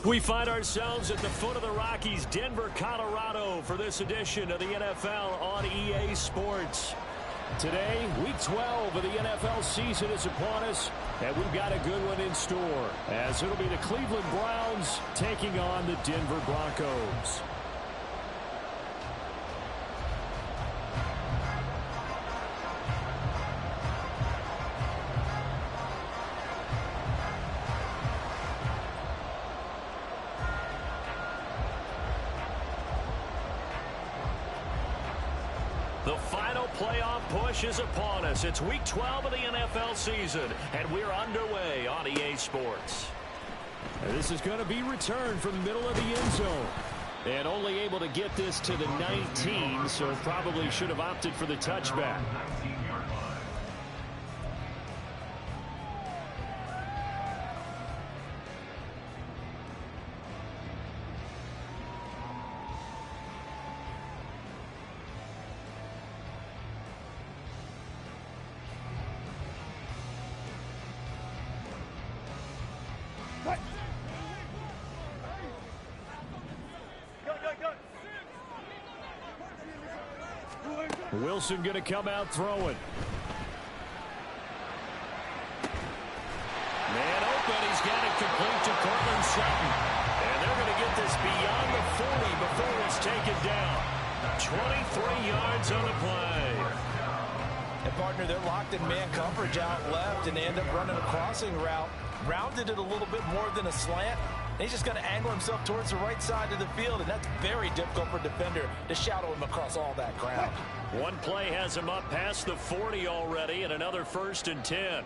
We find ourselves at the foot of the Rockies, Denver, Colorado, for this edition of the NFL on EA Sports. Today, Week 12 of the NFL season is upon us, and we've got a good one in store, as it'll be the Cleveland Browns taking on the Denver Broncos. The final playoff push is upon us. It's Week 12 of the NFL season, and we're underway on EA Sports. This is going to be returned from the middle of the end zone. And only able to get this to the 19, so probably should have opted for the touchback. Wilson going to come out throwing. Man open. He's got it complete to Cortland Sutton. And they're going to get this beyond the 40 before it's taken down. 23 yards on the play. And partner, they're locked in man coverage out left, and they end up running a crossing route. Rounded it a little bit more than a slant. And he's just going to angle himself towards the right side of the field, and that's very difficult for a defender to shadow him across all that ground. One play has him up past the 40 already, and another 1st and 10.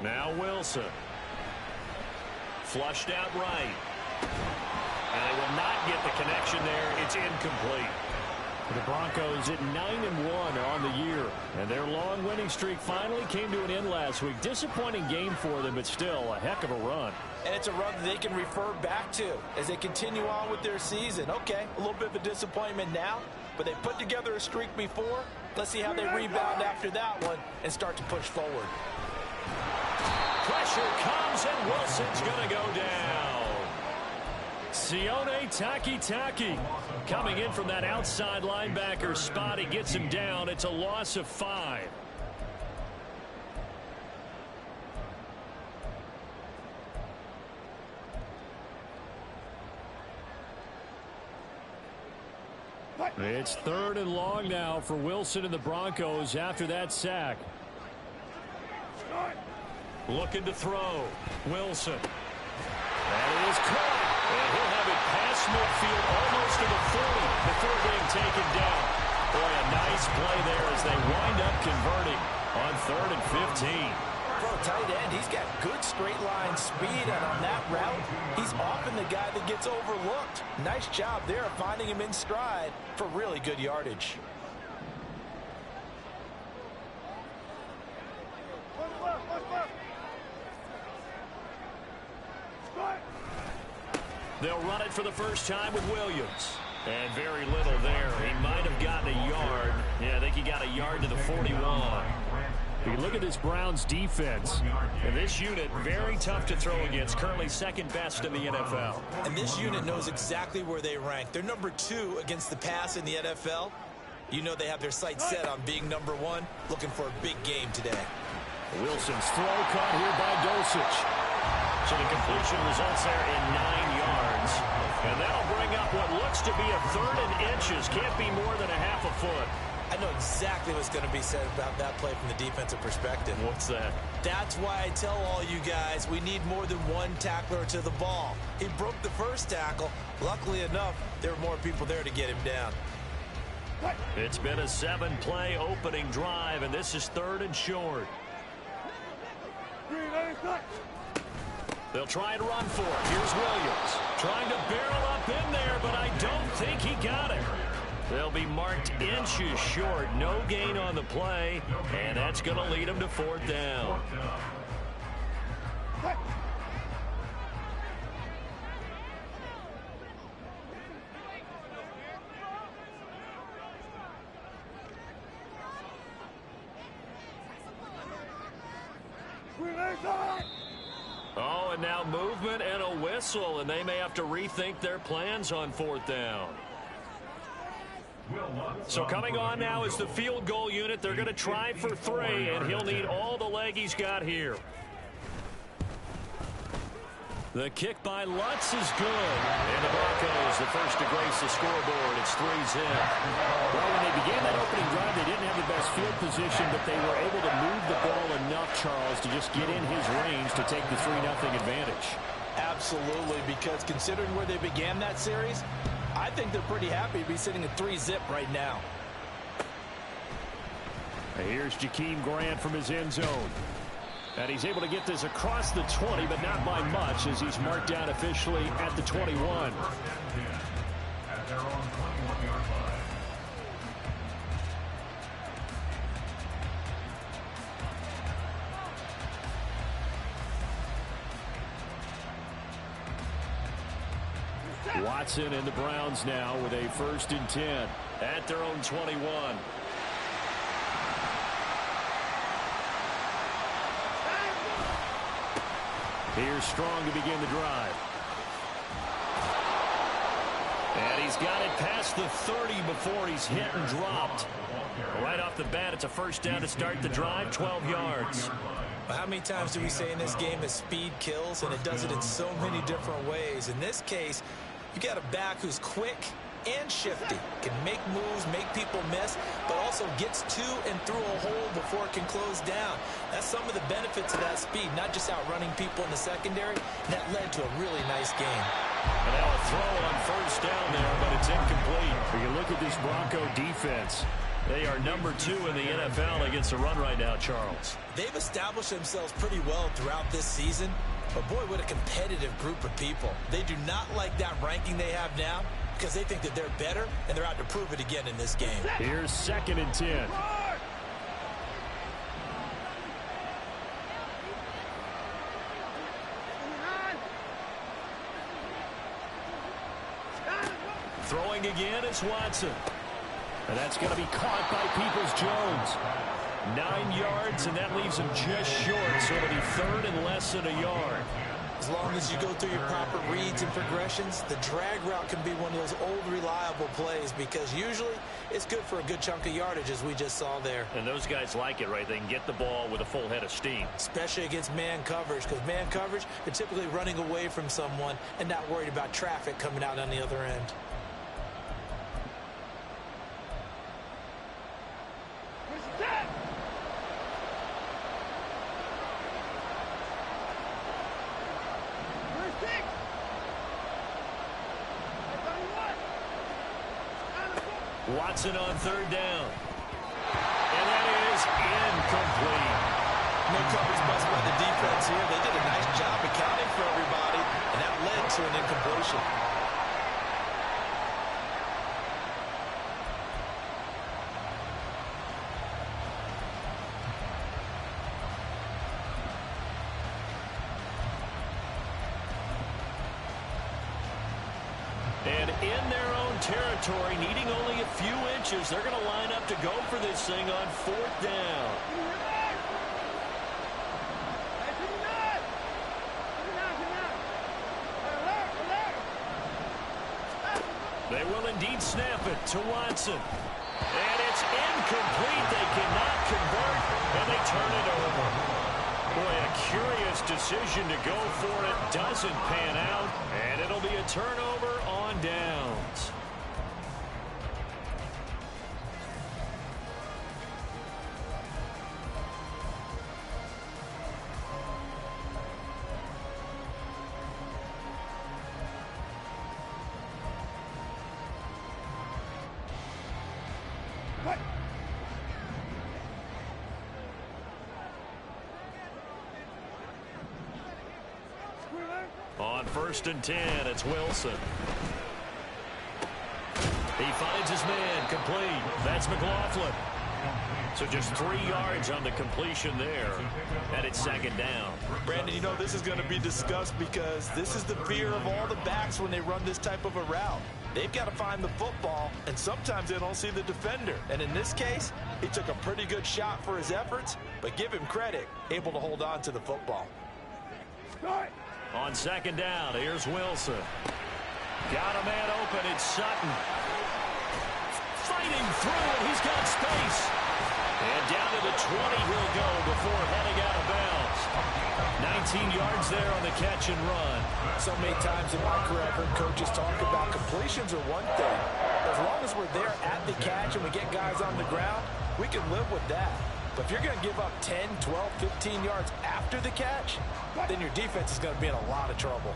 Now Wilson. Flushed out right. And they will not get the connection there. It's incomplete. The Broncos at 9-1 on the year, and their long winning streak finally came to an end last week. Disappointing game for them, but still a heck of a run. And it's a run that they can refer back to as they continue on with their season. Okay, a little bit of a disappointment now, but they put together a streak before. Let's see how they rebound after that one and start to push forward. Pressure comes, and Wilson's going to go down. Sione Takitaki coming in from that outside linebacker spot. He gets him down. It's a loss of 5. It's 3rd and long now for Wilson and the Broncos after that sack. Looking to throw. Wilson. That is caught. And he'll have it past midfield almost to the 40 before being taken down. Boy, a nice play there as they wind up converting on 3rd and 15. For a tight end, he's got good straight line speed, and on that route, he's often the guy that gets overlooked. Nice job there finding him in stride for really good yardage. They'll run it for the first time with Williams. And very little there. He might have gotten a yard. Yeah, I think he got a yard to the 41. You look at this Browns defense. And this unit, very tough to throw against. Currently 2nd best in the NFL. And this unit knows exactly where they rank. They're number 2 against the pass in the NFL. You know they have their sights set on being number 1, looking for a big game today. Wilson's throw caught here by Dosich. So the completion results there in 9 yards. And that'll bring up what looks to be a 3rd and inches. Can't be more than a half a foot. I know exactly what's going to be said about that play from the defensive perspective. What's that? That's why I tell all you guys we need more than one tackler to the ball. He broke the first tackle. Luckily enough, there were more people there to get him down. It's been a 7-play opening drive, and this is 3rd and short. They'll try and run for it. Here's Williams. Trying to barrel up in there, but I don't think he got it. They'll be marked inches short. No gain on the play, and that's going to lead them to 4th down. Oh, and now movement and a whistle, and they may have to rethink their plans on 4th down. So coming on now is the field goal unit. They're going to try for 3, and he'll need all the leg he's got here. The kick by Lutz is good. And the Broncos, the first to grace the scoreboard. It's 3-zip. Well, when they began that opening drive, they didn't have the best field position, but they were able to move the ball enough, Charles, to just get in his range to take the 3-0 advantage. Absolutely, because considering where they began that series, I think they're pretty happy to be sitting at 3-zip right now. Here's Jakeem Grant from his end zone. And he's able to get this across the 20, but not by much, as he's marked down officially at the 21. Watson and the Browns now with a 1st and 10 at their own 21. Here's Strong to begin the drive. And he's got it past the 30 before he's hit and dropped. Right off the bat, it's a 1st down to start the drive, 12 yards. Well, how many times do we say in this game that speed kills, and it does it in so many different ways? In this case, you got a back who's quick and shifty, can make moves, make people miss, but also gets to and through a hole before it can close down. That's some of the benefits of that speed, not just outrunning people in the secondary. That led to a really nice game. And now a throw on 1st down there, but it's incomplete. When you look at this Bronco defense, they are number 2 in the NFL against the run right now, Charles. They've established themselves pretty well throughout this season, but boy, what a competitive group of people. They do not like that ranking they have now, because they think that they're better, and they're out to prove it again in this game. Here's 2nd and 10. Throwing again is Watson. And that's going to be caught by Peoples-Jones. 9 yards, and that leaves him just short, so it'll be 3rd and less than a yard. As long as you go through your proper reads and progressions, the drag route can be one of those old reliable plays because usually it's good for a good chunk of yardage, as we just saw there. And those guys like it, right? They can get the ball with a full head of steam. Especially against man coverage, because man coverage, they're typically running away from someone and not worried about traffic coming out on the other end. Watson on third down. And that is incomplete. No coverage bust by the defense here. They did a nice job accounting for everybody, and that led to an incompletion. And in their own territory, needing only a few inches, they're going to line up to go for this thing on fourth down. They will indeed snap it to Watson. And it's incomplete. They cannot convert, and they turn it over. Boy, a curious decision to go for it. Doesn't pan out, and it'll be a turnover on downs. On 1st and 10, it's Wilson. He finds his man, complete. That's McLaughlin. So just 3 yards on the completion there. And it's 2nd down. Brandon, you know this is going to be discussed because this is the fear of all the backs when they run this type of a route. They've got to find the football, and sometimes they don't see the defender. And in this case, he took a pretty good shot for his efforts, but give him credit, able to hold on to the football. On 2nd down, here's Wilson. Got a man open, it's Sutton. Fighting through, and he's got space. And down to the 20 he'll go before heading out of bounds. 19 yards there on the catch and run. So many times in my career, I've heard coaches talk about completions are one thing. As long as we're there at the catch and we get guys on the ground, we can live with that. But if you're going to give up 10, 12, 15 yards after the catch, then your defense is going to be in a lot of trouble.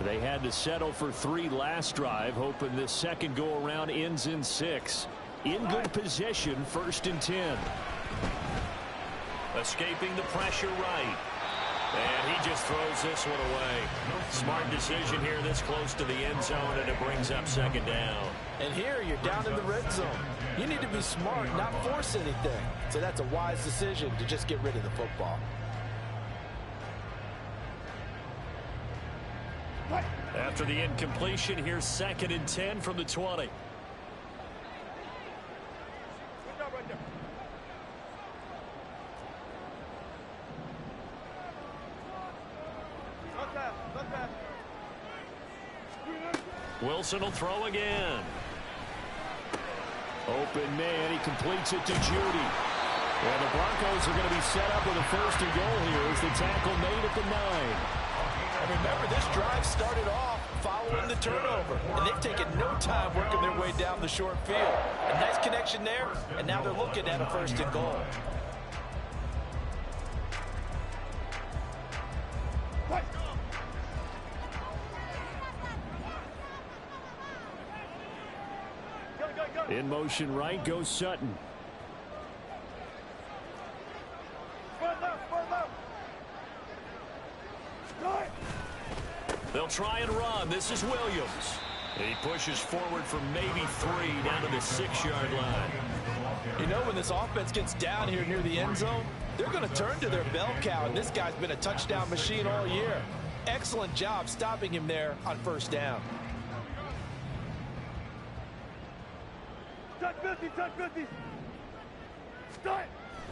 They had to settle for 3 last drive, hoping this second go-around ends in 6. In good position, 1st and 10. Escaping the pressure right. And he just throws this one away. Smart decision here this close to the end zone, and it brings up 2nd down. And here you're down in the red zone. You need to be smart, not force anything. So that's a wise decision to just get rid of the football. After the incompletion, here's 2nd and 10 from the 20. Wilson will throw again. Open man, he completes it to Judy. Well, the Broncos are going to be set up with a 1st and goal here as the tackle made at the 9. And remember, this drive started off following the turnover, and they've taken no time working their way down the short field. A nice connection there, and now they're looking at a 1st and goal. In motion right goes Sutton. They'll try and run. This is Williams. He pushes forward for maybe 3 down to the 6-yard line. You know, when this offense gets down here near the end zone, they're going to turn to their bell cow, and this guy's been a touchdown machine all year. Excellent job stopping him there on 1st down.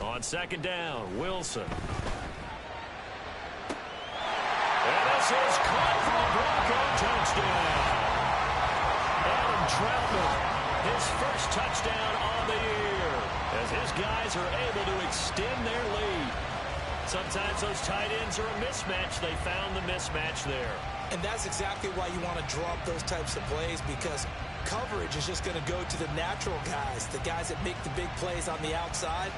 On 2nd down, Wilson. And a This is caught for the Bronco touchdown. Adam Troutman, his first touchdown on the year, as his guys are able to extend their lead. Sometimes those tight ends are a mismatch. They found the mismatch there. And that's exactly why you want to draw up those types of plays, because coverage is just going to go to the natural guys, the guys that make the big plays on the outside.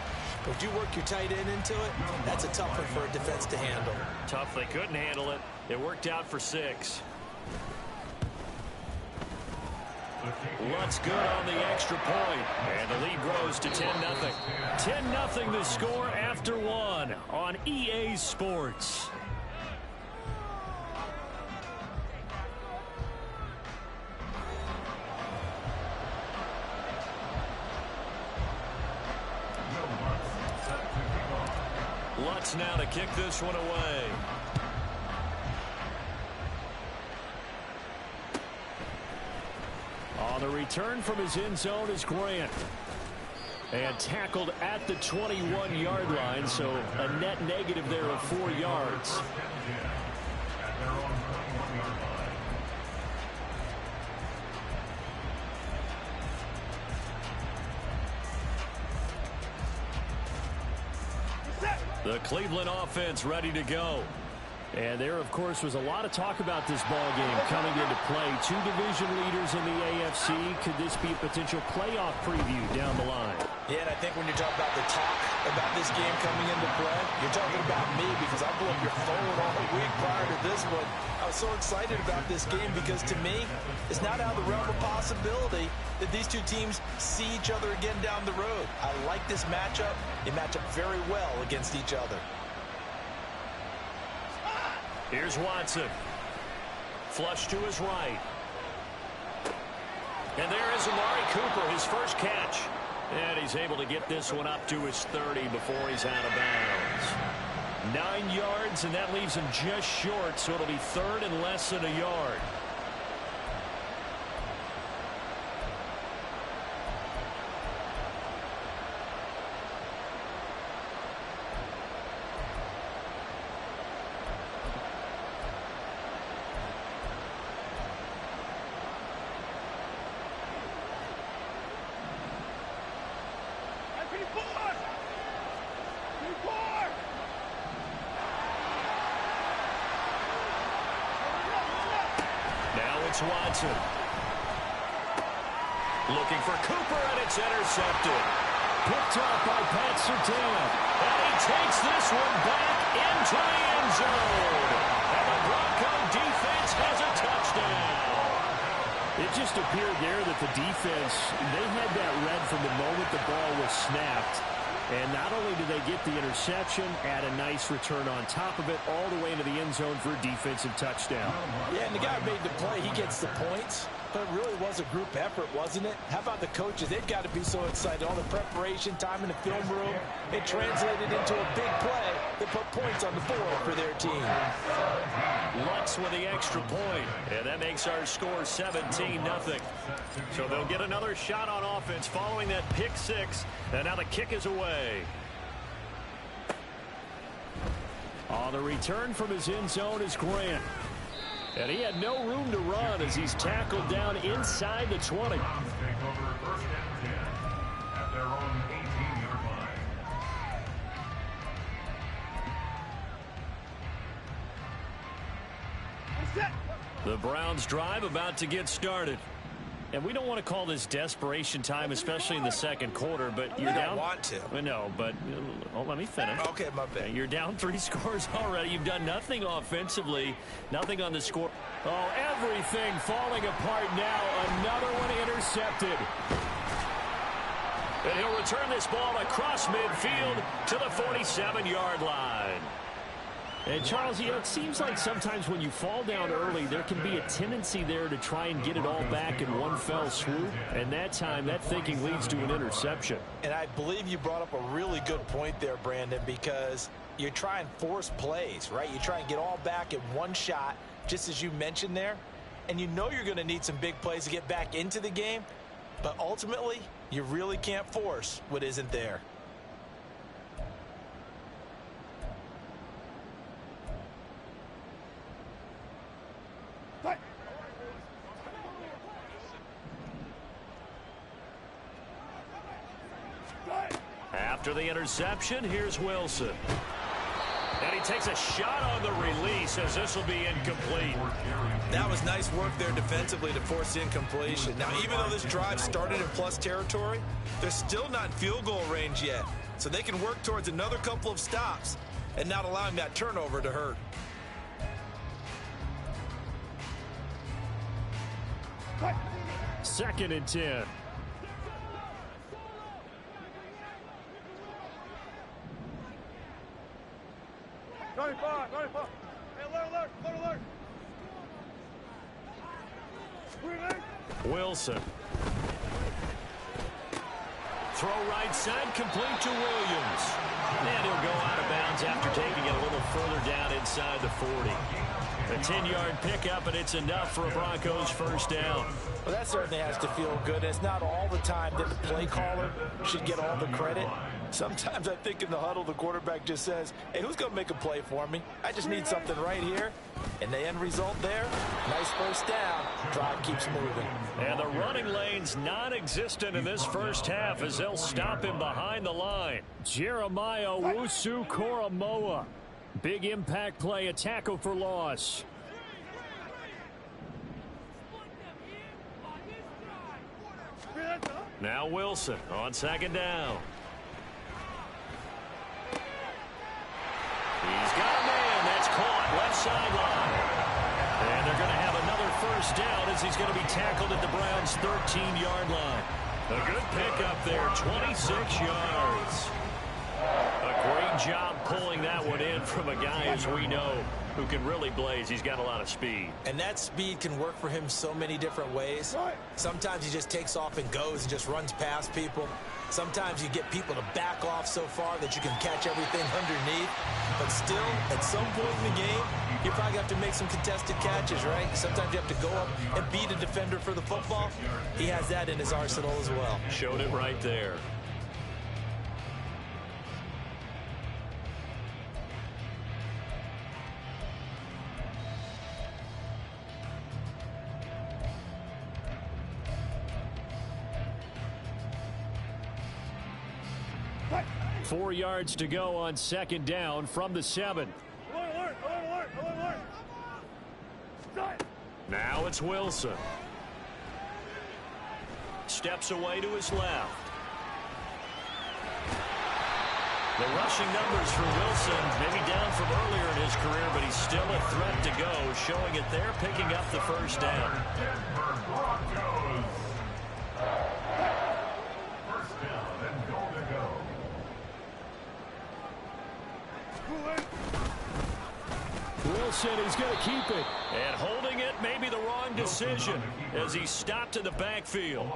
But if you work your tight end into it, that's a tough one for a defense to handle. Tough they couldn't handle it. It worked out for 6. Lutz good on the extra point, and the lead grows to 10-0. 10-0 the score after 1 on EA Sports. Lutz now to kick this one away. On the return from his end zone is Grant. And tackled at the 21-yard line, so a net negative there of 4 yards. The Cleveland offense ready to go. And there, of course, was a lot of talk about this ball game coming into play. 2 division leaders in the AFC. Could this be a potential playoff preview down the line? Yeah, and I think when you're talking about the talk about this game coming into play, you're talking about me, because I blew up your phone all week prior to this one. I was so excited about this game because, to me, it's not out of the realm of possibility that these two teams see each other again down the road. I like this matchup. They match up very well against each other. Here's Watson. Flush to his right. And there is Amari Cooper, his first catch. And he's able to get this one up to his 30 before he's out of bounds. 9 yards, and that leaves him just short, so it'll be 3rd and less than a yard. It's Watson. Looking for Cooper, and it's intercepted. Picked up by Pat Surtain. And he takes this one back into the end zone. And the Bronco defense has a touchdown. It just appeared there that the defense, they had that read from the moment the ball was snapped. And not only did they get the interception, add a nice return on top of it, all the way into the end zone for a defensive touchdown. Yeah, and the guy made the play. He gets the points. But it really was a group effort, wasn't it? How about the coaches? They've got to be so excited. All the preparation, time in the film room, it translated into a big play that put points on the board for their team. Lutz with the extra point, and that makes our score 17-0. So they'll get another shot on offense following that pick 6, and now the kick is away. On the return from his end zone is Grant. And he had no room to run as he's tackled down inside the 20. The Browns drive about to get started. And we don't want to call this desperation time, especially in the second quarter, but you're down. I want to. No, but let me finish. Okay, my bad. You're down 3 scores already. You've done nothing offensively, nothing on the score. Oh, everything falling apart now. Another one intercepted. And he'll return this ball across midfield to the 47-yard line. And, Charles, you know, it seems like sometimes when you fall down early, there can be a tendency there to try and get it all back in one fell swoop. And that time, that thinking leads to an interception. And I believe you brought up a really good point there, Brandon, because you try and force plays, right? You try and get all back in one shot, just as you mentioned there. And you know you're going to need some big plays to get back into the game. But ultimately, you really can't force what isn't there. After the interception, here's Wilson. And he takes a shot on the release as this will be incomplete. That was nice work there defensively to force the incompletion. Now, even though this drive started in plus territory, they're still not in field goal range yet. So they can work towards another couple of stops and not allowing that turnover to hurt. Second and 10. Wilson. Throw right side, complete to Williams. And he'll go out of bounds after taking it a little further down inside the 40. A 10-yard pickup, and it's enough for a Broncos first down. Well, that certainly has to feel good. It's not all the time that the play caller should get all the credit. Sometimes I think in the huddle, the quarterback just says, hey, who's going to make a play for me? I just need something right here. And the end result there, nice first down. Drive keeps moving. And the running lane's non-existent in this first half as they'll stop him behind the line. Jeremiah Owusu-Koramoah. Big impact play, a tackle for loss. Now Wilson on second down. He's got a man. That's caught left sideline. And they're going to have another first down as he's going to be tackled at the Browns' 13-yard line. A good pickup there, 26 yards. A great job pulling that one in from a guy, as we know, who can really blaze. He's got a lot of speed. And that speed can work for him so many different ways. Sometimes he just takes off and goes and just runs past people. Sometimes you get people to back off so far that you can catch everything underneath. But still, at some point in the game, you probably have to make some contested catches, right? Sometimes you have to go up and beat a defender for the football. He has that in his arsenal as well. Showed it right there. Four yards to go on second down from the 7. Now it's Wilson. Steps away to his left. The rushing numbers for Wilson, maybe down from earlier in his career, but he's still a threat to go, showing it there, picking up the first down. Wilson is going to keep it. And holding it may be the wrong decision as he stopped in the backfield.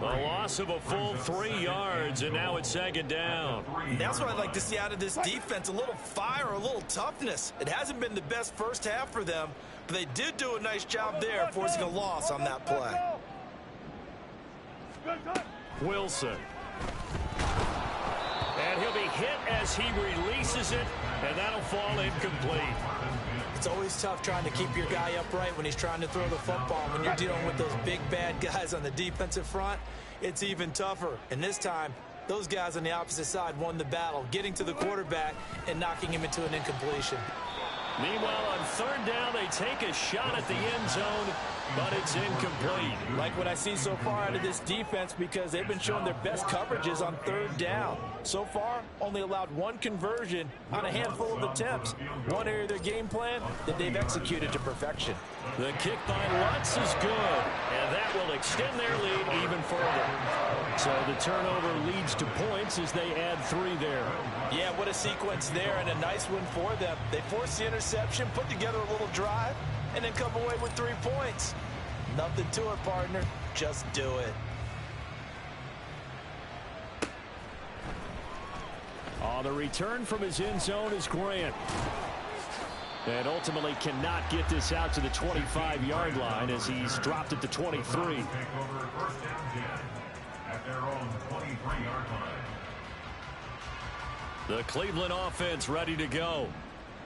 A loss of a full 3 yards, and now it's second down. That's what I'd like to see out of this defense, a little fire, a little toughness. It hasn't been the best first half for them, but they did do a nice job there forcing a loss on that play. Wilson. And he'll be hit as he releases it, and that'll fall incomplete. It's always tough trying to keep your guy upright when he's trying to throw the football. When you're dealing with those big, bad guys on the defensive front, it's even tougher. And this time, those guys on the opposite side won the battle, getting to the quarterback and knocking him into an incompletion. Meanwhile, on third down, they take a shot at the end zone, but it's incomplete. Like what I see so far out of this defense, because they've been showing their best coverages on third down. So far, only allowed one conversion on a handful of attempts. One area of their game plan that they've executed to perfection. The kick by Lutz is good, and that will extend their lead even further. So the turnover leads to points as they add 3 there. Yeah, what a sequence there, and a nice one for them. They forced the interception, put together a little drive, and then come away with 3 points. Nothing to it, partner. Just do it. On the return from his end zone is Grant. And ultimately cannot get this out to the 25-yard line as he's dropped at the 23. The Cleveland offense ready to go.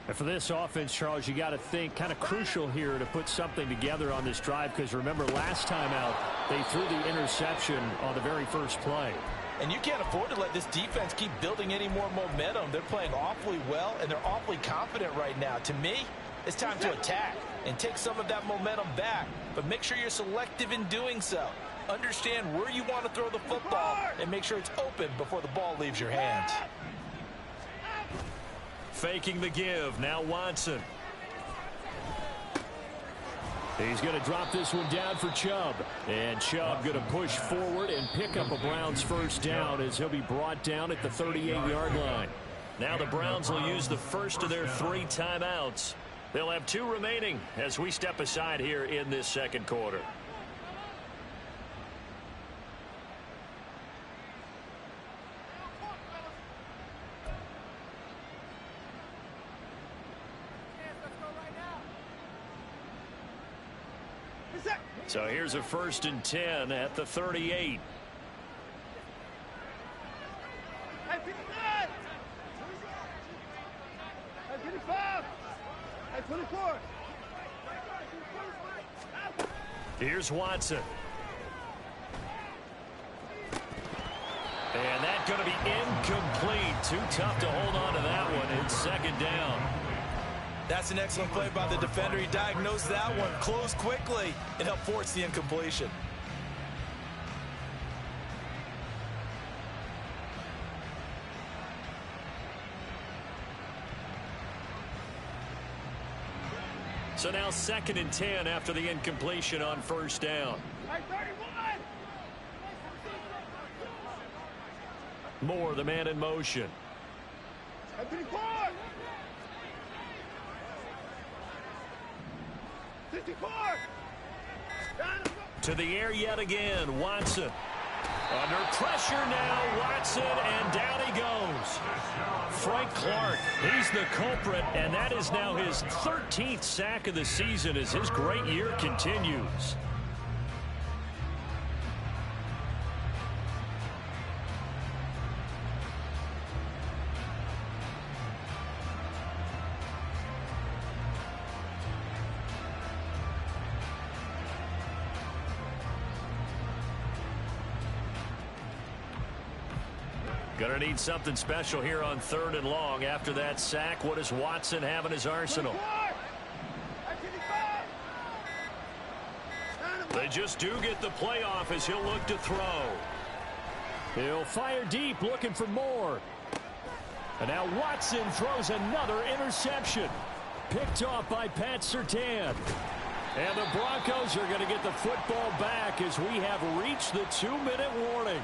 And for this offense, Charles, you got to think kind of crucial here to put something together on this drive, because remember last time out they threw the interception on the very first play. And you can't afford to let this defense keep building any more momentum. They're playing awfully well, and they're awfully confident right now. To me, it's time to attack and take some of that momentum back. But make sure you're selective in doing so. Understand where you want to throw the football and make sure it's open before the ball leaves your hands. Faking the give. Now Watson. He's going to drop this one down for Chubb. And Chubb going to push forward and pick up a Browns first down as he'll be brought down at the 38-yard line. Now the Browns will use the first of their 3 timeouts. They'll have 2 remaining as we step aside here in this second quarter. So here's a 1st and 10 at the 38. Here's Watson. And that's going to be incomplete. Too tough to hold on to that one. It's 2nd down. That's an excellent play by the defender. He diagnosed that one, closed quickly, and helped force the incompletion. So now 2nd and 10 after the incompletion on 1st down. Moore, the man in motion. To the air yet again. Watson. Under pressure now. Watson, and down he goes. Frank Clark, he's the culprit, and that is now his 13th sack of the season as his great year continues. Gonna need something special here on 3rd and long. After that sack, what does Watson have in his arsenal? They just do get the playoff as he'll look to throw. He'll fire deep, looking for more. And now Watson throws another interception. Picked off by Pat Surtain. And the Broncos are going to get the football back as we have reached the 2-minute warning.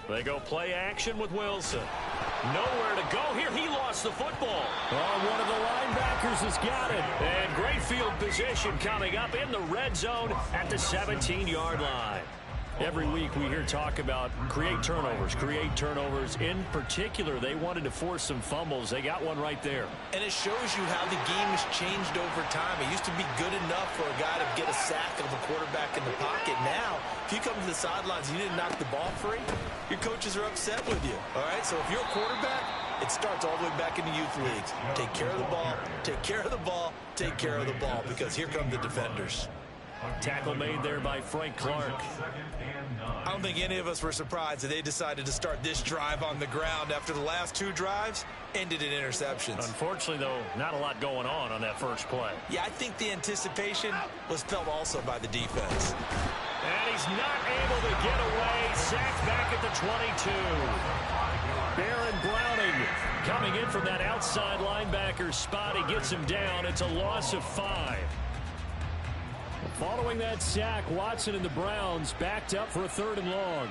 They go play action with Wilson. Nowhere to go here. He lost the football. Oh, one of the linebackers has got it. And great field position coming up in the red zone at the 17-yard line. Every week we hear talk about create turnovers. In particular, they wanted to force some fumbles. They got one right there. And it shows you how the game has changed over time. It used to be good enough for a guy to get a sack of a quarterback in the pocket. Now, if you come to the sidelines and you didn't knock the ball free, your coaches are upset with you. All right, so if you're a quarterback, it starts all the way back in the youth leagues. Take care of the ball, take care of the ball, take care of the ball, because here come the defenders. Tackle made there by Frank Clark. I don't think any of us were surprised that they decided to start this drive on the ground after the last 2 drives ended in interceptions. Unfortunately, though, not a lot going on that first play. Yeah, I think the anticipation was felt also by the defense. And he's not able to get away. Sacked back at the 22. Baron Browning coming in from that outside linebacker spot. He gets him down. It's a loss of 5. Following that sack, Watson and the Browns backed up for a 3rd and long.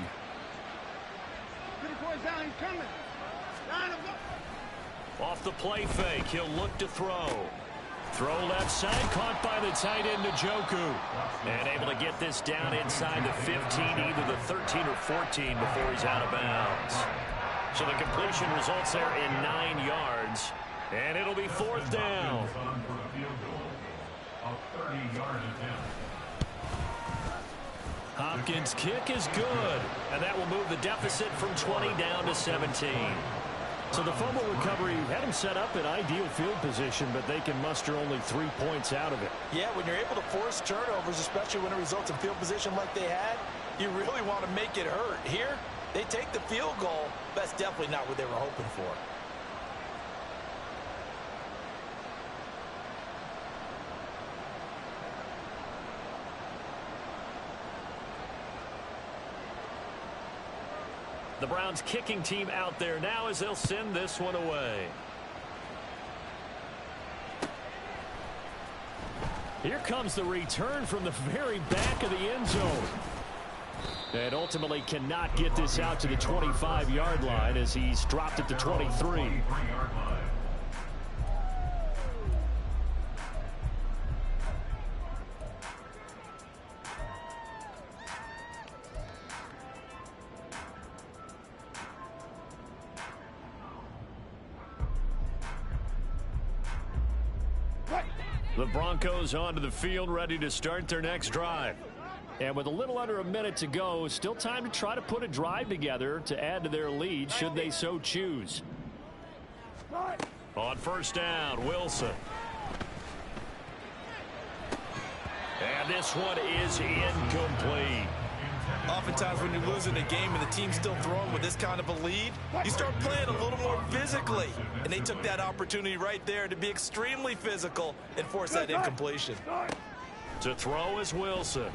Off the play fake, he'll look to throw. Throw left side, caught by the tight end, Njoku. And able to get this down inside the 15, either the 13 or 14 before he's out of bounds. So the completion results there in 9 yards. And it'll be 4th down. Hopkins' kick is good. And that will move the deficit from 20 down to 17. So the fumble recovery had him set up in ideal field position, but they can muster only 3 points out of it. Yeah, when you're able to force turnovers, especially when it results in field position like they had, you really want to make it hurt. Here, they take the field goal. That's definitely not what they were hoping for. The Browns kicking team out there now as they'll send this one away. Here comes the return from the very back of the end zone. And ultimately cannot get this out to the 25-yard line as he's dropped it to 23. The Broncos onto the field, ready to start their next drive. And with a little under a minute to go, still time to try to put a drive together to add to their lead should they so choose. On first down, Wilson. And this one is incomplete. Oftentimes when you're losing a game and the team's still throwing with this kind of a lead, you start playing a little more physically. And they took that opportunity right there to be extremely physical and force that incompletion. To throw is Wilson.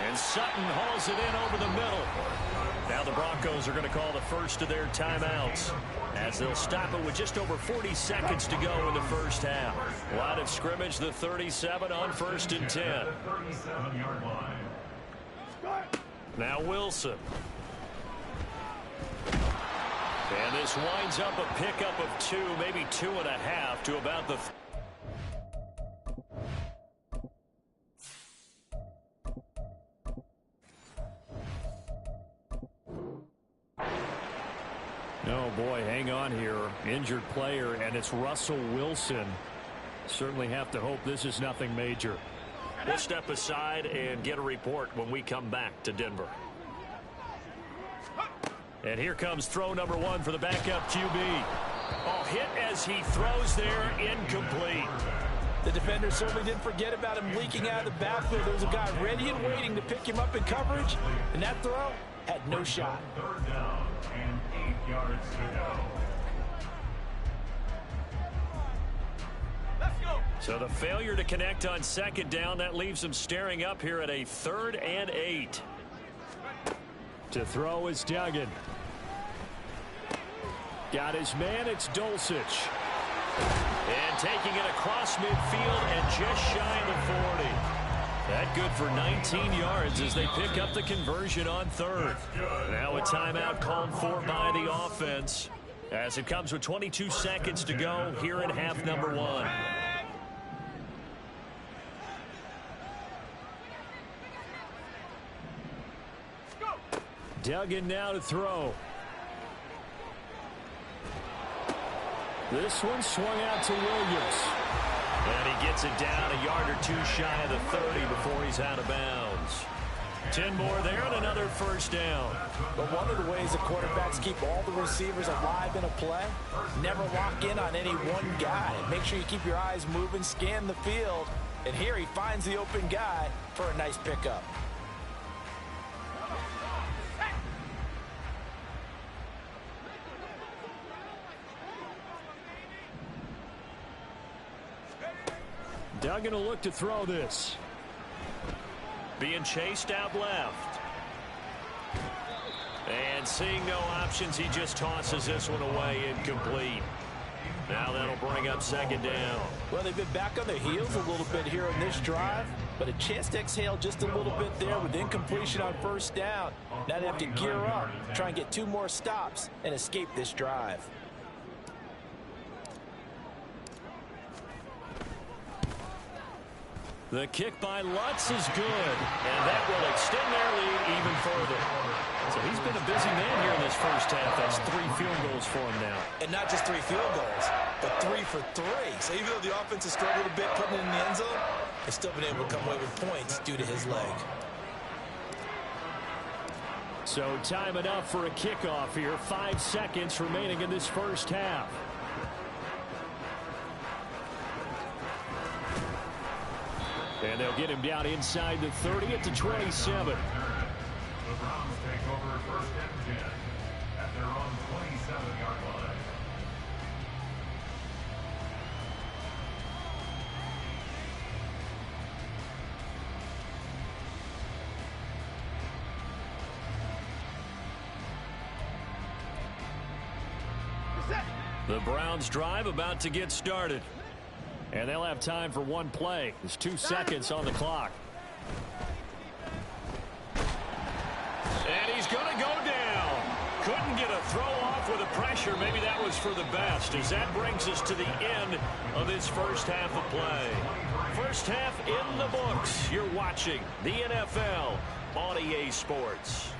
And Sutton hauls it in over the middle. Now the Broncos are going to call the first of their timeouts as they'll stop it with just over 40 seconds to go in the first half. Line of scrimmage, the 37 on 1st and 10. Now Wilson. And this winds up a pickup of 2, maybe 2.5 to about the... Oh, boy, hang on here. Injured player, and it's Russell Wilson. Certainly have to hope this is nothing major. We'll step aside and get a report when we come back to Denver. And here comes throw number 1 for the backup QB. Oh, hit as he throws there, incomplete. The defender certainly didn't forget about him leaking out of the backfield. There was a guy ready and waiting to pick him up in coverage, and that throw had no shot. 3rd down and 8 yards to go. So the failure to connect on 2nd down, that leaves them staring up here at a 3rd and 8. To throw is Duggan. Got his man, it's Dulcich. And taking it across midfield and just shy of the 40. That good for 19 yards as they pick up the conversion on 3rd. Now a timeout called for by the offense as it comes with 22 seconds to go here in half number 1. Duggan now to throw. This one swung out to Williams. And he gets it down a yard or 2 shy of the 30 before he's out of bounds. 10 more there and another first down. But one of the ways the quarterbacks keep all the receivers alive in a play, never lock in on any one guy. Make sure you keep your eyes moving, scan the field. And here he finds the open guy for a nice pickup. Duggan will look to throw this. Being chased out left. And seeing no options, he just tosses this one away, incomplete. Now that'll bring up 2nd down. Well, they've been back on their heels a little bit here on this drive, but a chance to exhale just a little bit there with incompletion on 1st down. Now they have to gear up, try and get 2 more stops and escape this drive. The kick by Lutz is good, and that will extend their lead even further. So he's been a busy man here in this first half. That's 3 field goals for him now. And not just 3 field goals, but 3 for 3. So even though the offense has struggled a bit putting it in the end zone, they've still been able to come away with points due to his leg. So time enough for a kickoff here. 5 seconds remaining in this first half. And they'll get him down inside the 30 at the 27. The Browns take over first and 10 at their own 27-yard line. The Browns drive about to get started. And they'll have time for 1 play. There's 2 seconds on the clock. And he's going to go down. Couldn't get a throw off with the pressure. Maybe that was for the best, as that brings us to the end of this first half of play. First half in the books. You're watching the NFL on EA Sports.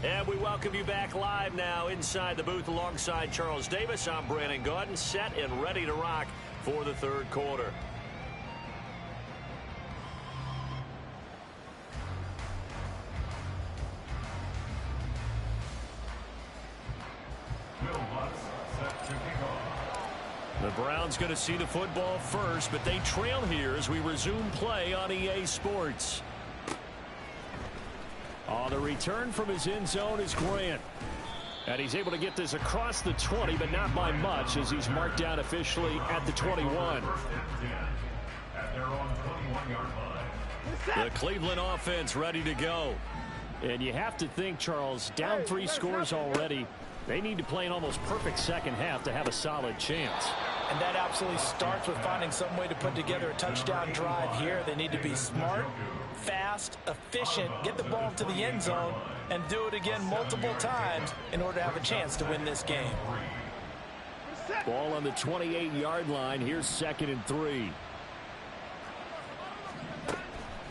And we welcome you back live now inside the booth alongside Charles Davis. I'm Brandon Gaudin, set and ready to rock for the third quarter. The Browns going to see the football first, but they trail here as we resume play on EA Sports. On the return from his end zone is Grant. And he's able to get this across the 20, but not by much, as he's marked down officially at the 21. At their own 21-yard line. The Cleveland offense ready to go. And you have to think, Charles, down 3 scores already. They need to play an almost perfect second half to have a solid chance. And that absolutely starts with finding some way to put together a touchdown drive here. They need to be smart, fast, efficient, get the ball to the end zone, and do it again multiple times in order to have a chance to win this game. Ball on the 28-yard line. Here's 2nd and 3.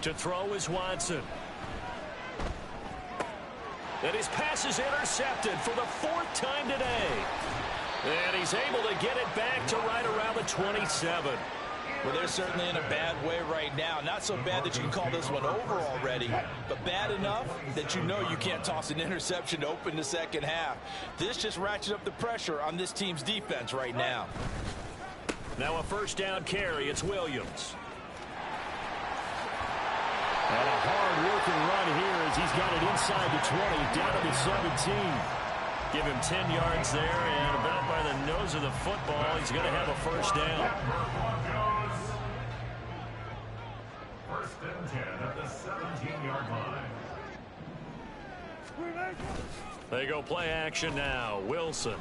To throw is Watson. And his pass is intercepted for the 4th time today. And he's able to get it back to right around the 27. Well, they're certainly in a bad way right now. Not so bad that you can call this one over already, but bad enough that you know you can't toss an interception to open the second half. This just ratchets up the pressure on this team's defense right now. Now a first down carry. It's Williams. And a hard-working run here as he's got it inside the 20, down to the 17. Give him 10 yards there, and about by the nose of the football, he's going to have a first down. First and 10 at the 17-yard line. They go play action now. Wilson.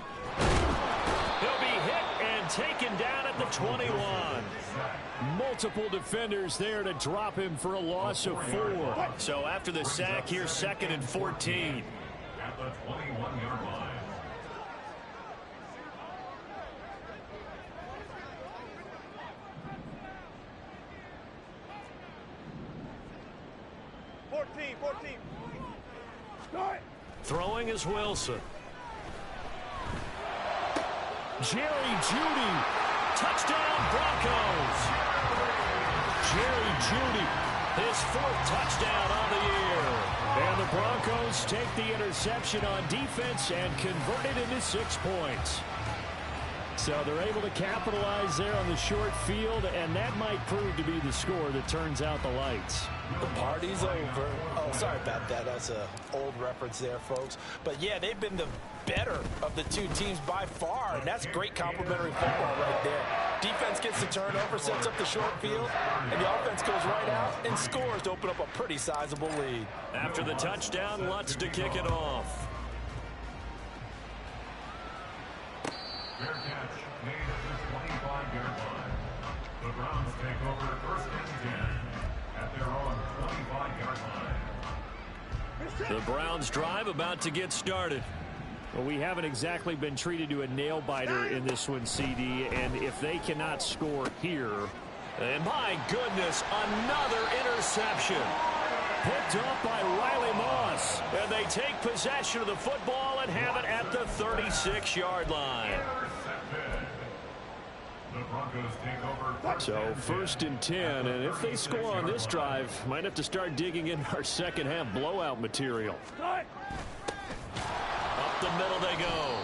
He'll be hit and taken down at the 21. Multiple defenders there to drop him for a loss of 4. So after the sack, here's 2nd and 14. At the 21-yard line. Throwing is Wilson. Jerry Jeudy. Touchdown Broncos. Jerry Jeudy, his 4th touchdown on the year. And the Broncos take the interception on defense and convert it into 6 points. So they're able to capitalize there on the short field, and that might prove to be the score that turns out the lights. The party's over. Oh, sorry about that. That's an old reference there, folks. But, yeah, they've been the better of the two teams by far, and that's great complimentary football right there. Defense gets the turnover, sets up the short field, and the offense goes right out and scores to open up a pretty sizable lead. After the touchdown, Lutz to kick it off. Fair catch made at the 25-yard line. The Browns take over first and 10 at their own 25-yard line. The Browns drive about to get started. Well, we haven't exactly been treated to a nail-biter in this one, CD, and if they cannot score here, and my goodness, another interception. Picked up by Riley Moss, and they take possession of the football and have it at the 36-yard line. So first and 10, and if they score on this drive, might have to start digging in our second half blowout material. Up the middle they go.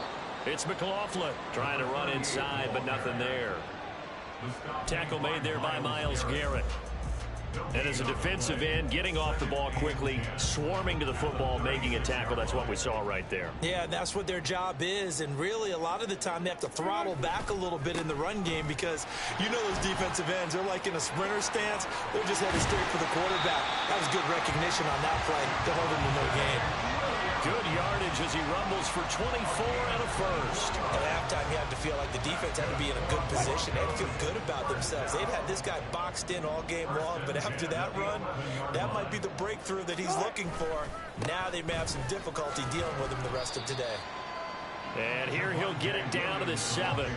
It's McLaughlin trying to run inside, but nothing there. Tackle made there by Myles Garrett. And as a defensive end, getting off the ball quickly, swarming to the football, making a tackle. That's what we saw right there. Yeah, that's what their job is. And really, a lot of the time, they have to throttle back a little bit in the run game because you know those defensive ends, they're like in a sprinter stance. They're just headed straight for the quarterback. That was good recognition on that play to hold him to no gain. Good yardage as he rumbles for 24 and a first. At halftime, you had to feel like the defense had to be in a good position. They had to feel good about themselves. They'd had this guy boxed in all game long, but after that run, that might be the breakthrough that he's looking for. Now they may have some difficulty dealing with him the rest of today. And here he'll get it down to the 7.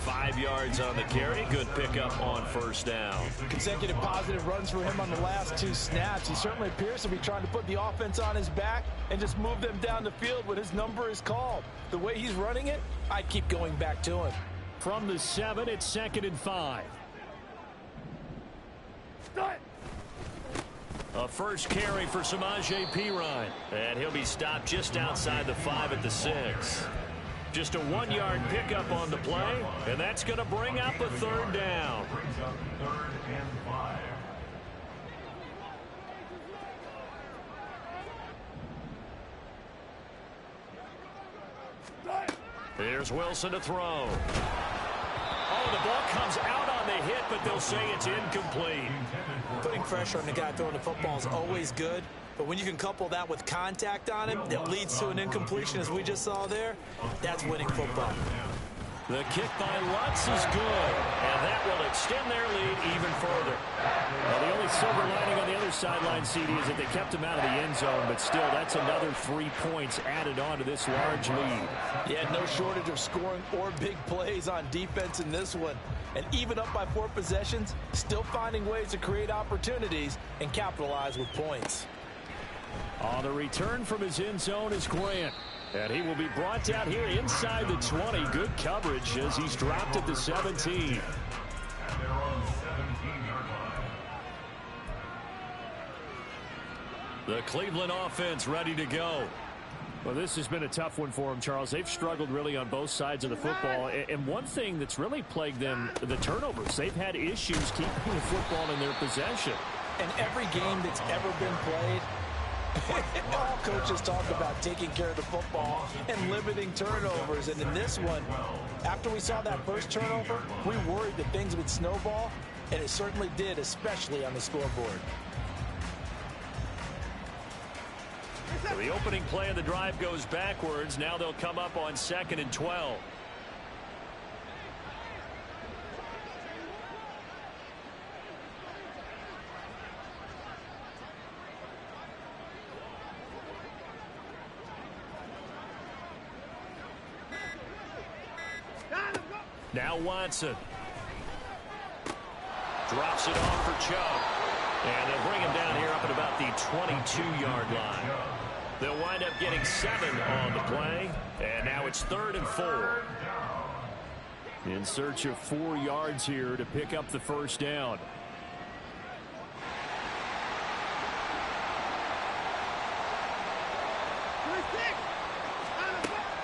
5 yards on the carry. Good pickup on first down. Consecutive positive runs for him on the last 2 snaps. He certainly appears to be trying to put the offense on his back and just move them down the field when his number is called. The way he's running it, I'd keep going back to him. From the 7, it's 2nd and 5. A first carry for Samaje Perine. And he'll be stopped just outside the 5 at the 6. Just a 1-yard pickup on the play, and that's going to bring up a 3rd down. Brings up 3rd and 5. Here's Wilson to throw. Oh, the ball comes out on the hit, but they'll say it's incomplete. Putting pressure on the guy throwing the football is always good, but when you can couple that with contact on him that leads to an incompletion, as we just saw there, that's winning football. The kick by Lutz is good, and that will extend their lead even further. Well, the only silver lining on the other sideline, CD, is that they kept him out of the end zone, but still, that's another 3 points added on to this large lead. Yeah, no shortage of scoring or big plays on defense in this one. And even up by 4 possessions, still finding ways to create opportunities and capitalize with points. On the return from his end zone is Grant. And he will be brought down here inside the 20. Good coverage as he's dropped at the 17. At their own 17-yard line. The Cleveland offense ready to go. Well, this has been a tough one for them, Charles. They've struggled really on both sides of the football. And one thing that's really plagued them, the turnovers. They've had issues keeping the football in their possession. And every game that's ever been played, all coaches talk about taking care of the football and limiting turnovers. And in this one, after we saw that first turnover, we worried that things would snowball, and it certainly did, especially on the scoreboard. So the opening play of the drive goes backwards. Now they'll come up on 2nd and 12. Now Watson. Drops it off for Chubb. And they'll bring him down here up at about the 22-yard line. They'll wind up getting 7 on the play. And now it's 3rd and 4. In search of 4 yards here to pick up the first down.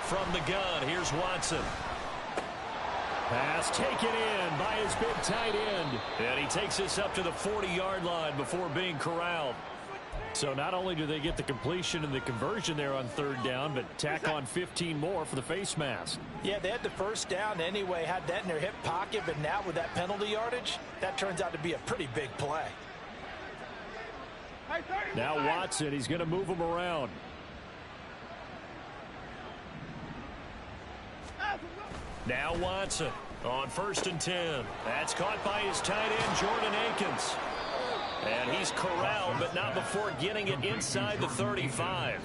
From the gun, here's Watson. Pass taken in by his big tight end. And he takes this up to the 40-yard line before being corralled. So not only do they get the completion and the conversion there on third down, but tack on 15 more for the face mask. Yeah, they had the first down anyway, had that in their hip pocket, but now with that penalty yardage, that turns out to be a pretty big play. Now Watson, he's going to move him around. Now Watson on 1st and 10. That's caught by his tight end, Jordan Akins. And he's corralled, but not before getting it inside the 35.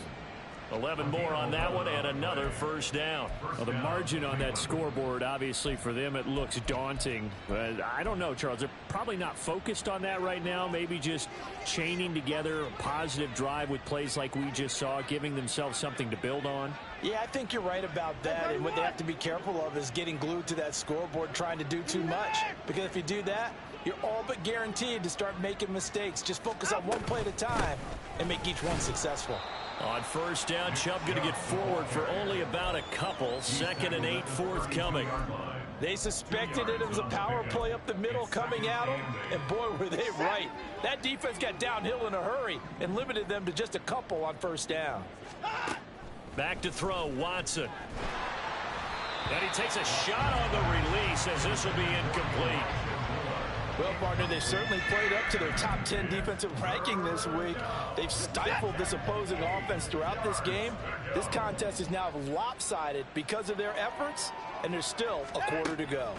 11 more on that one, and another first down. Well, the margin on that scoreboard, obviously, for them, it looks daunting. But I don't know, Charles. They're probably not focused on that right now. Maybe just chaining together a positive drive with plays like we just saw, giving themselves something to build on. Yeah, I think you're right about that. And what they have to be careful of is getting glued to that scoreboard, trying to do too much. Because if you do that, you're all but guaranteed to start making mistakes. Just focus on one play at a time and make each one successful. On first down, Chubb going to get forward for only about a couple. 2nd and 8 forthcoming. They suspected it was a power play up the middle coming at them, and boy, were they right. That defense got downhill in a hurry and limited them to just a couple on first down. Back to throw, Watson. And he takes a shot on the release as this will be incomplete. Well, partner, they certainly played up to their top 10 defensive ranking this week. They've stifled this opposing offense throughout this game. This contest is now lopsided because of their efforts, and there's still a quarter to go.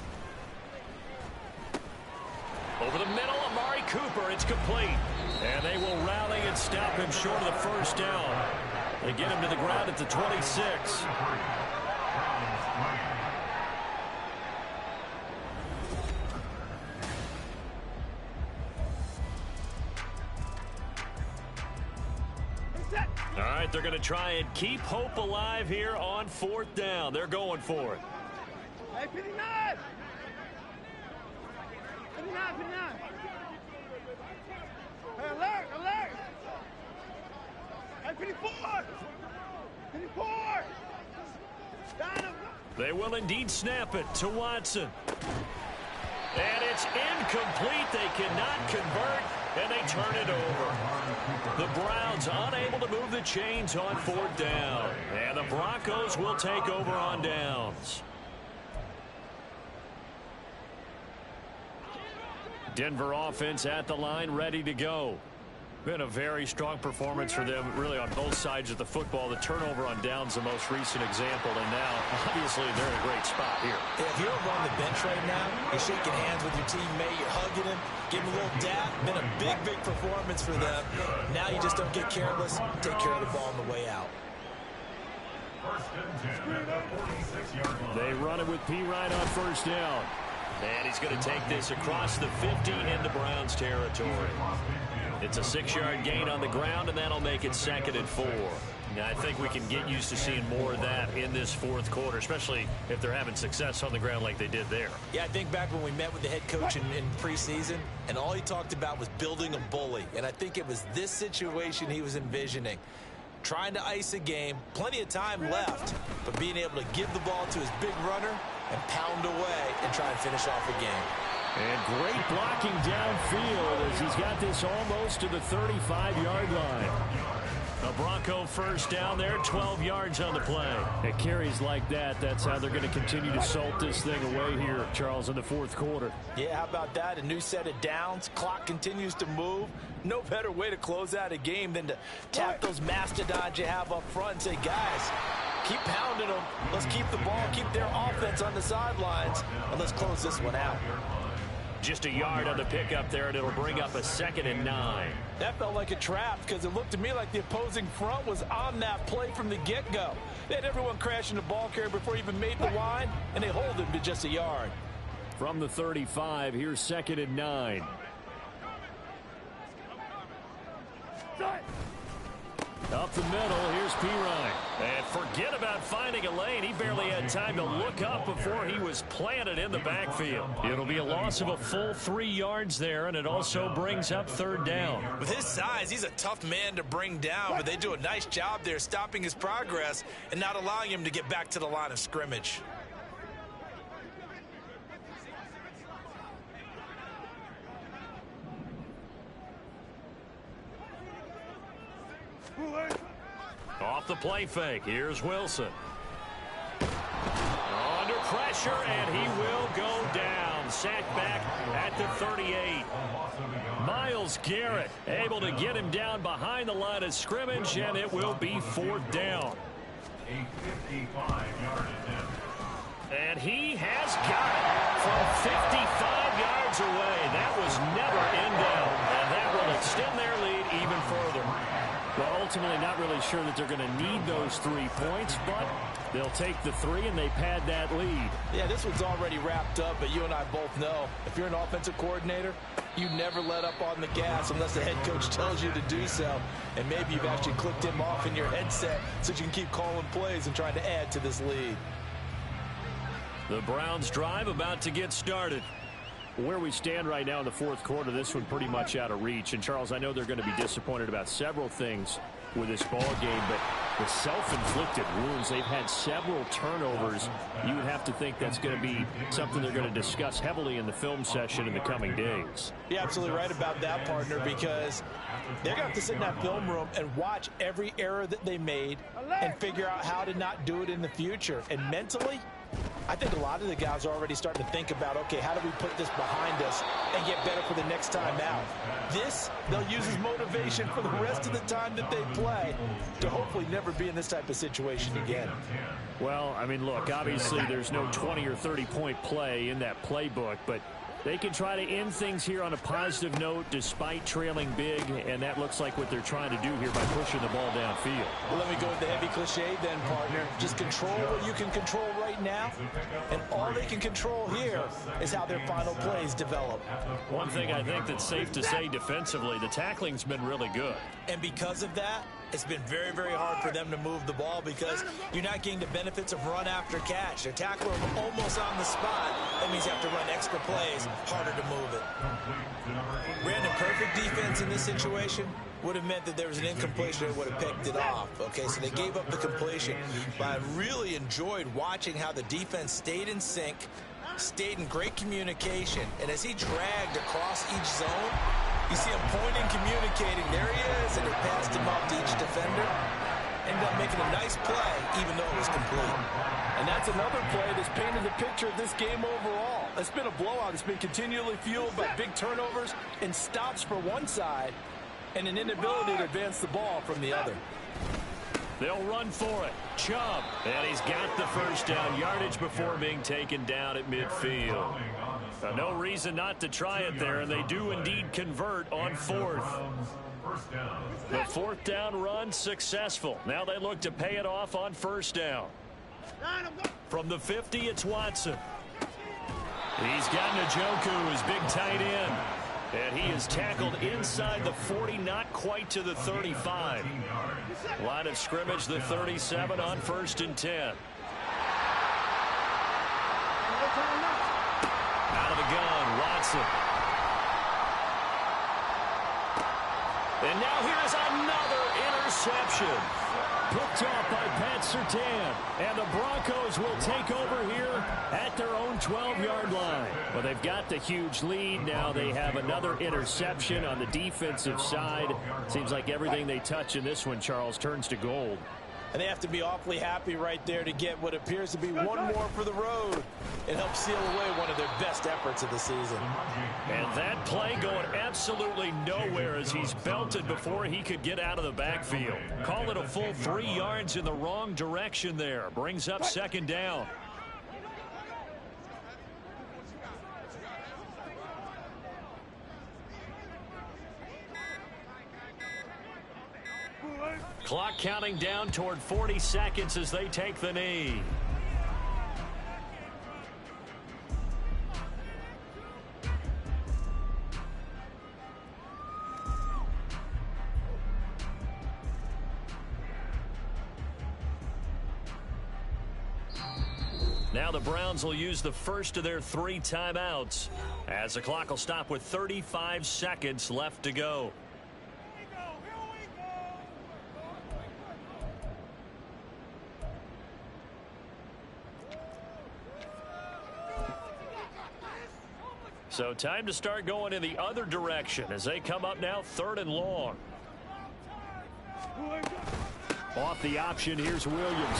Over the middle, Amari Cooper, it's complete. And they will rally and stop him short of the first down. They get him to the ground at the 26. All right, they're going to try and keep hope alive here on 4th down. They're going for it. Hey, 59! 59, 59! Hey, alert, alert! Hey, 54! 54! Got him! They will indeed snap it to Watson. And it's incomplete. They cannot convert, and they turn it over. The Browns unable to move the chains on 4th down. And the Broncos will take over on downs. Denver offense at the line, ready to go. Been a very strong performance for them, really, on both sides of the football. The turnover on downs, the most recent example, and now, obviously, they're in a great spot here. If you're on the bench right now, you're shaking hands with your teammate, you're hugging him, giving him a little dap. Been a big, big performance for them. Now you just don't get careless. Take care of the ball on the way out. They run it with P. Ryan on first down. And he's going to take this across the 50 into Browns territory. It's a 6-yard gain on the ground, and that'll make it 2nd and 4. Now, I think we can get used to seeing more of that in this 4th quarter, especially if they're having success on the ground like they did there. Yeah, I think back when we met with the head coach in preseason, and all he talked about was building a bully. And I think it was this situation he was envisioning. Trying to ice a game, plenty of time left, but being able to give the ball to his big runner and pound away and try and finish off a game. And great blocking downfield as he's got this almost to the 35-yard line. A Bronco first down there, 12 yards on the play. It carries like that. That's how they're going to continue to salt this thing away here, Charles, in the 4th quarter. Yeah, how about that? A new set of downs. Clock continues to move. No better way to close out a game than to tap those mastodons you have up front and say, guys, keep pounding them. Let's keep the ball, keep their offense on the sidelines, and let's close this one out. Just a yard on the pickup there, and it'll bring up a 2nd and 9. That felt like a trap because it looked to me like the opposing front was on that play from the get-go. They had everyone crashing the ball carrier before he even made the line, and they hold him to just a yard. From the 35, here's 2nd and 9. Up the middle, here's P. Ryan. And forget about finding a lane. He barely had time to look up before he was planted in the backfield. It'll be a loss of a full 3 yards there, and it also brings up 3rd down. With his size, he's a tough man to bring down, but they do a nice job there stopping his progress and not allowing him to get back to the line of scrimmage. Off the play fake, here's Wilson. Under pressure, and he will go down. Sacked back at the 38. Myles Garrett able to get him down behind the line of scrimmage, and it will be 4th down. A 55-yard attempt. And he has got it from 55 yards away. That was never in doubt, and that will extend their lead even further. Well, ultimately not really sure that they're going to need those 3 points, but they'll take the 3 and they pad that lead. Yeah, this one's already wrapped up, but you and I both know if you're an offensive coordinator, you never let up on the gas unless the head coach tells you to do so. And maybe you've actually clicked him off in your headset so you can keep calling plays and trying to add to this lead. The Browns drive about to get started. Where we stand right now in the 4th quarter, this one pretty much out of reach. And, Charles, I know they're going to be disappointed about several things with this ball game, but the self-inflicted wounds, they've had several turnovers. You would have to think that's going to be something they're going to discuss heavily in the film session in the coming days. You're absolutely right about that, partner, because they're going to have to sit in that film room and watch every error that they made and figure out how to not do it in the future. And mentally, I think a lot of the guys are already starting to think about, okay, how do we put this behind us and get better for the next time out? This, they'll use as motivation for the rest of the time that they play to hopefully never be in this type of situation again. Well, I mean, look, obviously there's no 20 or 30-point play in that playbook, but they can try to end things here on a positive note despite trailing big, and that looks like what they're trying to do here by pushing the ball downfield. Well, let me go with the heavy cliche then, partner. Just control what you can control right now, and all they can control here is how their final plays develop. One thing I think that's safe to say defensively, the tackling's been really good. And because of that, it's been very, very hard for them to move the ball because you're not getting the benefits of run after catch. They're tackling them almost on the spot. That means you have to run extra plays, harder to move it. Brandon, perfect defense in this situation would have meant that there was an incompletion that would have picked it off. Okay, so they gave up the completion. But I really enjoyed watching how the defense stayed in sync, stayed in great communication, and as he dragged across each zone, you see him pointing, communicating. There he is, and he passed him off to each defender. Ended up making a nice play, even though it was complete. And that's another play that's painted the picture of this game overall. It's been a blowout. It's been continually fueled by big turnovers and stops for one side and an inability to advance the ball from the other. They'll run for it. Chubb. And he's got the first down yardage before being taken down at midfield. No reason not to try it there, and they do indeed convert on 4th. The 4th down run successful. Now they look to pay it off on 1st down. From the 50, it's Watson. He's got Njoku, his big tight end. And he is tackled inside the 40, not quite to the 35. Line of scrimmage, the 37 on 1st and 10. Out of the gun, Watson. And now here's another interception. Picked off by Pat Surtain. And the Broncos will take over here at their own 12-yard line. Well, they've got the huge lead. Now they have another interception on the defensive side. Seems like everything they touch in this one, Charles, turns to gold. And they have to be awfully happy right there to get what appears to be one more for the road. It helps seal away one of their best efforts of the season. And that play going absolutely nowhere as he's belted before he could get out of the backfield. Call it a full 3 yards in the wrong direction there. Brings up 2nd down. Clock counting down toward 40 seconds as they take the knee. Now the Browns will use the first of their 3 timeouts as the clock will stop with 35 seconds left to go. So time to start going in the other direction as they come up now 3rd and long. Off the option, here's Williams.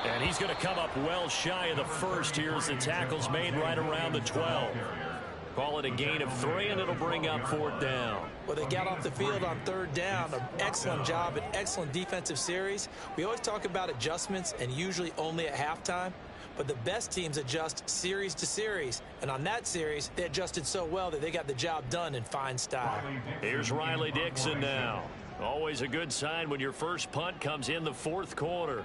And he's going to come up well shy of the first here as the tackle's made right around the 12. Call it a gain of 3, and it'll bring up 4th down. Well, they got off the field on 3rd down. An excellent job, an excellent defensive series. We always talk about adjustments, and usually only at halftime. But the best teams adjust series to series. And on that series, they adjusted so well that they got the job done in fine style. Here's Riley Dixon now. Always a good sign when your first punt comes in the 4th quarter.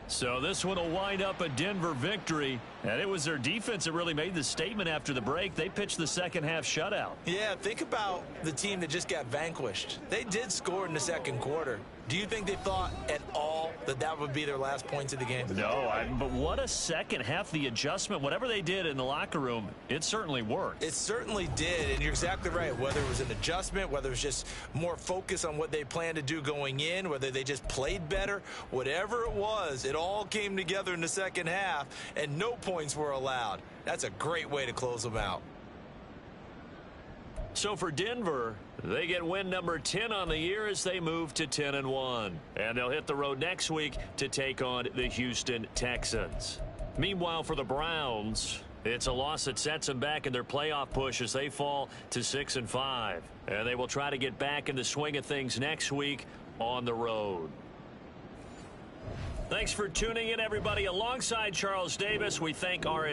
So this one will wind up a Denver victory. And it was their defense that really made the statement after the break. They pitched the second-half shutout. Yeah, think about the team that just got vanquished. They did score in the 2nd quarter. Do you think they thought at all that that would be their last points of the game? No, but what a second half. The adjustment, whatever they did in the locker room, it certainly worked. It certainly did, and you're exactly right. Whether it was an adjustment, whether it was just more focus on what they planned to do going in, whether they just played better, whatever it was, it all came together in the second half, and no points were allowed. That's a great way to close them out. So for Denver, they get win number 10 on the year as they move to 10-1. And they'll hit the road next week to take on the Houston Texans. Meanwhile, for the Browns, it's a loss that sets them back in their playoff push as they fall to 6-5. And they will try to get back in the swing of things next week on the road. Thanks for tuning in, everybody. Alongside Charles Davis, we thank our